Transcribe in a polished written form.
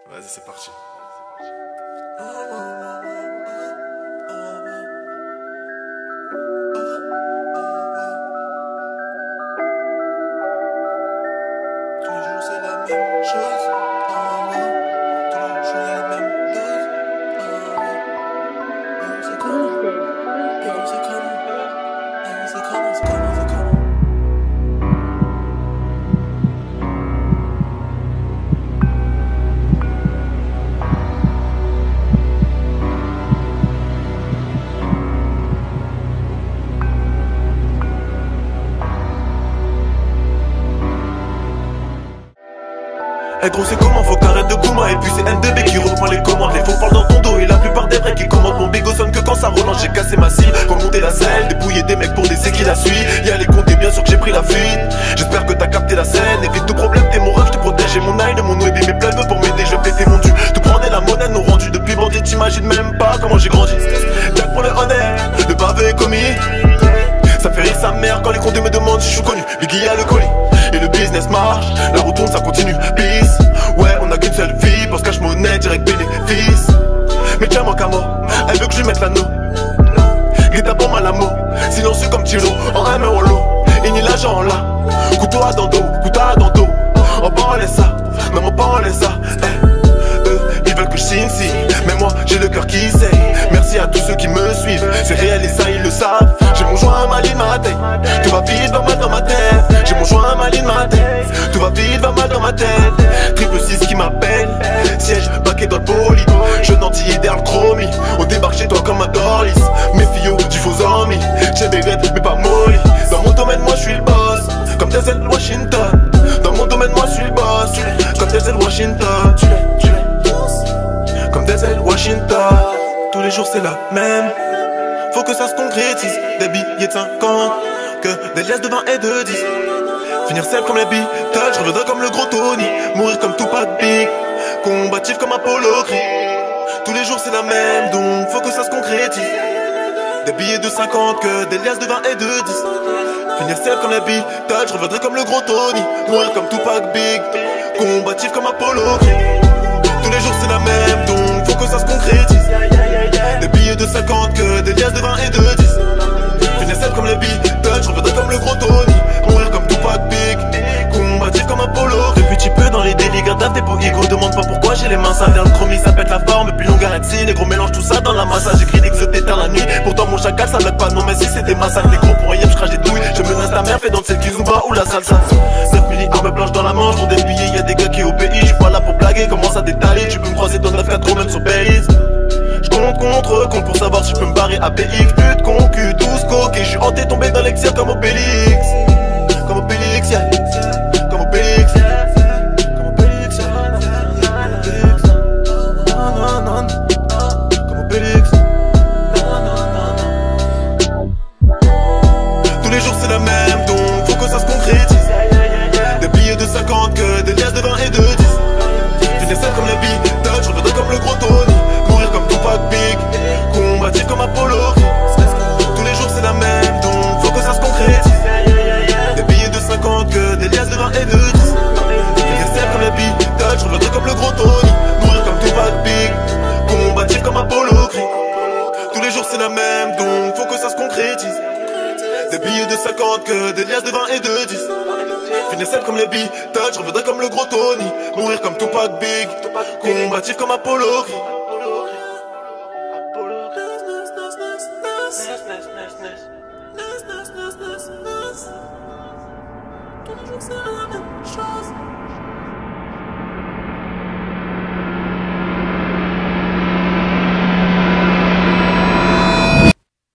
Vas-y, c'est parti. Tous les jours c'est la même chose. Tous les jours il y a la même dose. C'est comment? C'est comment? C'est comment? C'est comment? C'est comment? Eh gros c'est comment, faut que t'arrêtes de Gouma. Et puis c'est NDB qui reprend les commandes. Les faux parlent dans ton dos et la plupart des vrais qui commandent. Mon bigo sonne que quand ça relance. J'ai cassé ma cible, remonté la selle, dépouillé des mecs pour des qui la suit. Y'a les comptes et bien sûr que j'ai pris la fuite. J'espère que t'as capté la scène. Évite tout problème, t'es mon rêve, je te protège. J'ai mon eye, mon web et mes plans pour m'aider. Je pétais mon dû. Te prenais la monnaie, nos rendus depuis bandit. T'imagines même pas comment j'ai grandi. Tac pour le honnête, le pavé est commis. Ça fait rire sa mère quand les comptes me demandent si je suis connu. Biggie a le colis et le business marche. La route tourne, ça continue. Peace. Ouais, on a qu'une seule vie. Pense cash monnaie, direct bénéfice. Mais tiens, moi, Camo, elle veut que je lui mette l'anneau. Grita pour Malamo, silencieux comme Tilo. En M en lot, et ni l'argent là. Couteau à dans dos, couteau à dans dos. En bas on laisse ça, même en bas on laisse ça. Eux, ils veulent que je signe si. Mais moi, j'ai le cœur qui sait. Merci à tous ceux qui me suivent. C'est réel et ça, ils le savent. J'ai mon joint mal in ma tête. Tout va vite, va mal dans ma tête. J'ai mon joint mal in ma tête. Tout va vite, va mal dans ma tête. Triple 6 qui m'appelle. Siège baqué dans le bolide. Jeune antillais derrière le chromie. On débarque chez toi comme un Dorlis. Mes filles du faux amis. J'ai des raids mais pas molly. Dans mon domaine, moi je suis le boss. Comme Denzel Washington. Dans mon domaine, moi je suis le boss. Comme Denzel Washington. Comme Denzel Washington. Tous les jours c'est la même. Faut que ça se concrétise. Des billets de 50. Que des liasses de 20 et de 10. Finir seul comme les Beatles. Je reviendrai comme le gros Tony. Mourir comme Tupac Big. Combatif comme Apollo Creed. Tous les jours c'est la même. Donc faut que ça se concrétise. Des billets de 50. Que des liasses de 20 et de 10. Finir seul comme les Beatles. Je reviendrai comme le gros Tony. Mourir comme Tupac Big. Combatif comme Apollo Creed. Tous les jours c'est la même. Donc faut que ça se concrétise. Des billets de 50, que des liasses de 20 et de 10. Finir seul comme les Beatles, je reviendrai comme le gros Tony. Mourir comme Tupac Big, combatif comme Apollo. Depuis petit peu dans les délits, garde tes beaux ego. Demande pas pourquoi j'ai les mains sales. Derrière le chromie, ça pète la forme. Puis longue arrête si, négro mélange tout ça dans la masse. J'écris d'exoter dans la nuit. Pourtant mon chacal ça blague pas, non mais si c'est des massacres. Des gros pour rien, je crache des douilles. Je menace ta mère, fais dans celle qui zumba ou la salsa. 9 milli armes blanches dans la manche pour des billets. Y'a des gars qui obéissent, je suis pas là pour blaguer. Commence à détailler, tu peux me croiser dans 9-4 même sur Belize. J'compte compte pour savoir si je peux me barrer à BX. Pute, concu, tous coqués. J'suis hanté, tombé dans l'exil comme Obélix. Comme Obélix, yeah. Comme Obélix. Comme Obélix, yeah. Non, non, non. Comme Obélix. Non, non, non, non. Tous les jours c'est la même, donc faut que ça se concrétise. Des billets de 50, que des liasses de 20 et de 10. Finir seul comme la Beatles, je reviendrai comme le gros Tony. Mourir comme Tupac Big, combatif comme Apollo. Tous les jours c'est la même, donc faut que ça se concrétise. Des billets de 50, que des liasses de 20 et de 10. Finir seul comme la Beatles, je reviendrai comme le gros Tony. Mourir comme Tupac Big, combatif comme Apollo. Tous les jours c'est la même, donc faut que ça se concrétise. Des billets de 50, que des liasses de 20 et de 10. Finir seul comme les Beatles, je reviendrai comme le gros Tony. Mourir comme Tupac Big, combatif comme Apollo. Tous les jours c'est la même chose.